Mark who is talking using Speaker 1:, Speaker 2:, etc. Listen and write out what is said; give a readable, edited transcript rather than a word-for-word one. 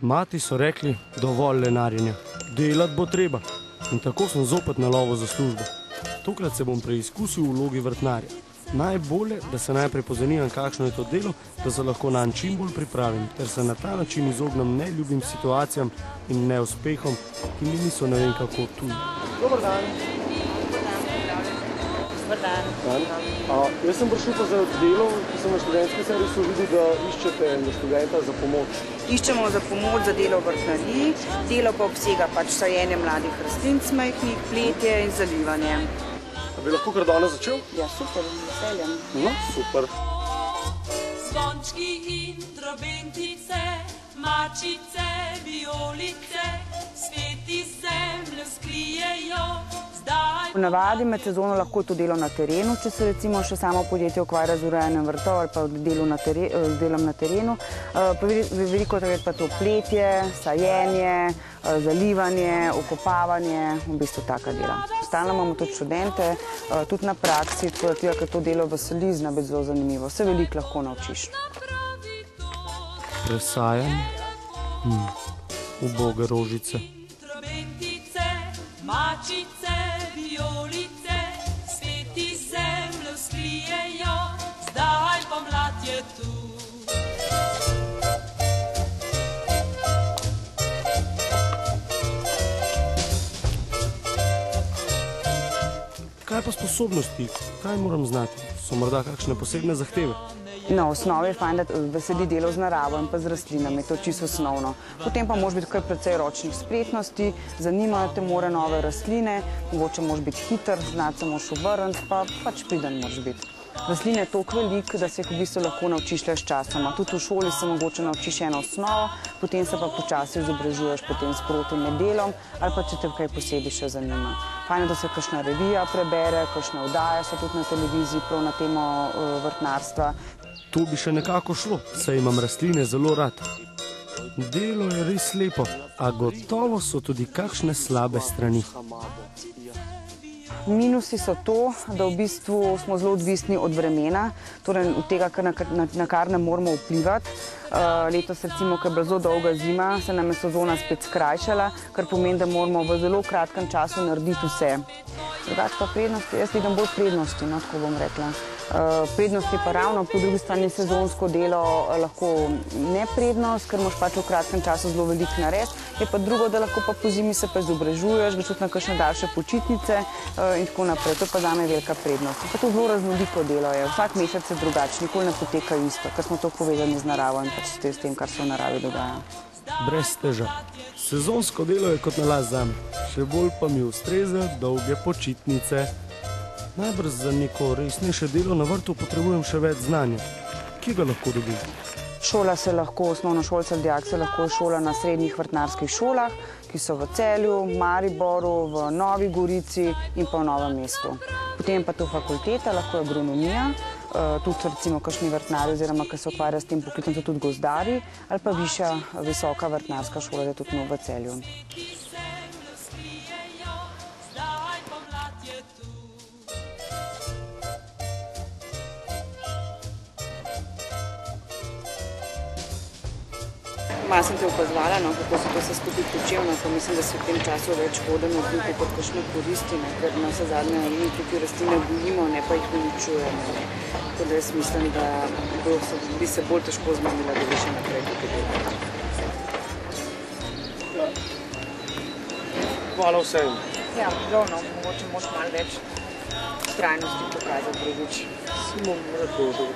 Speaker 1: Mati so rekli, dovolj lenarjenja, delat bo treba. In tako sem zopet na lovu za službo. Tokrat se bom preizkusil v vlogi vrtnarja. Najbolje, da se najprej pozaniram, kakšno je to delo, da se lahko nanj čim bolj pripravim, ter se na ta način izognem neljubim situacijam in neuspehom, ki mi niso ne vem kako tuji.
Speaker 2: Dobar dan.
Speaker 3: Dobar dan.
Speaker 2: Jaz sem prišel pa za delo, ki sem na študentskem servisu videl, da iščete študenta za pomoč.
Speaker 3: Iščemo za pomoč za delo v vrtnariji, delo pa obsega sajenje mladih rastlin majhnih, pletje in zalivanje.
Speaker 2: Bi lahko kar danes začel?
Speaker 3: Ja, super, z veseljem.
Speaker 2: No, super.
Speaker 4: Zvončki in trobentice, mačice, violice, sveti zemljo skrijejo.
Speaker 3: Ponavadi med sezono lahko to delo na terenu, če se recimo še samo podjetje ukvarja z urejanjem vrtov ali pa delom na terenu. Veliko takrat pa to pletje, sajenje, zalivanje, okopavanje, v bistvu taka dela. Stalno imamo tudi študente, tudi na praksi, tako da ker to delo veseli, zna biti zelo zanimivo. Se veliko lahko naučiš.
Speaker 1: Presajanje? Uboge rožice.
Speaker 4: Mačice, violice, sveti zemljo skrijejo, zdaj pomlad je tu.
Speaker 1: Kaj pa sposobnosti? Kaj moram znati? So morda kakšne posebne zahteve?
Speaker 3: Na osnovi je fajn, da veseli delo z naravo in pa z rastlinami, to je čisto osnovno. Potem pa moraš biti kar precej ročnih spretnosti, zanimajo te more nove rastline, mogoče moraš biti hiter, znati se moraš obrniti, pa pač priden moraš biti. Rastline je toliko veliko, da se jih v bistvu lahko naučiš le s časoma. Tudi v šoli se mogoče naučiš eno osnovo, potem se pa počasi izobražuješ potem sproti med delom ali pa če te kaj posebej še zanima. Fajn je, da se kakšna revija prebere, kakšne oddaje so tudi na televiziji prav na temo vrtnarstva.
Speaker 1: To bi še nekako šlo, saj imam rastline zelo rad. Delo je res lepo, a gotovo so tudi kakšne slabe strani.
Speaker 3: Minusi so to, da v bistvu smo zelo odvisni od vremena, torej od tega, na kar ne moramo vplivati. Letos recimo, ker je bila zelo dolga zima, se nam je sezona spet skrajšala, kar pomeni, da moramo v zelo kratkem času narediti vse. Drugače pa prednosti, jaz vidim bolj prednosti, no, tako bom rekla. Prednosti pa ravno, po drugi strani sezonsko delo lahko ne prednost, ker moraš pač v kratkem času zelo veliko narediti. Je pa drugo, da lahko pa po zimi se pa izobražuješ, greš tudi na kakšne daljše počitnice in tako naprej. To je pa zame velika prednost. Pa to zelo raznoliko delo je. Vsak mesec je drugače, nikoli ne poteka isto, ker smo to povezani z naravo in pač s tem, kar se v naravi dogaja.
Speaker 1: Brez težav. Sezonsko delo je kot nalašč zame. Še bolj pa mi ustreza dolge počitnice. Najbrž za neko resnejše delo na vrtu potrebujem še več znanja. Kje ga lahko dobim?
Speaker 3: Šola se lahko, osnovnošolca, dijak se lahko šola na srednjih vrtnarskih šolah, ki so v Celju, Mariboru, v Novi Gorici in pa v Novem mestu. Potem pa to fakulteta, lahko je agronomija, tudi recimo kakšni vrtnari oziroma, ki se ukvarja s tem poklicem, so tudi gozdarji, ali pa višja, visoka vrtnarska šola, da je tudi v Celju. Malo sem te opazovala, kako se to vse skupaj počelo, pa mislim, da se v tem času več vode narediti kot kakšne koristi, ker na vse zadnje mi tukaj rastline gojimo, ne pa jih uničujemo. Tako da jaz mislim, da bi se bolj težko zmenila, da bi še naprej tukaj delala.
Speaker 2: Hvala vsem.
Speaker 3: Ja, ravno, mogoče moraš malo več trajnosti pokazati drugič.
Speaker 2: Si bom rekel, da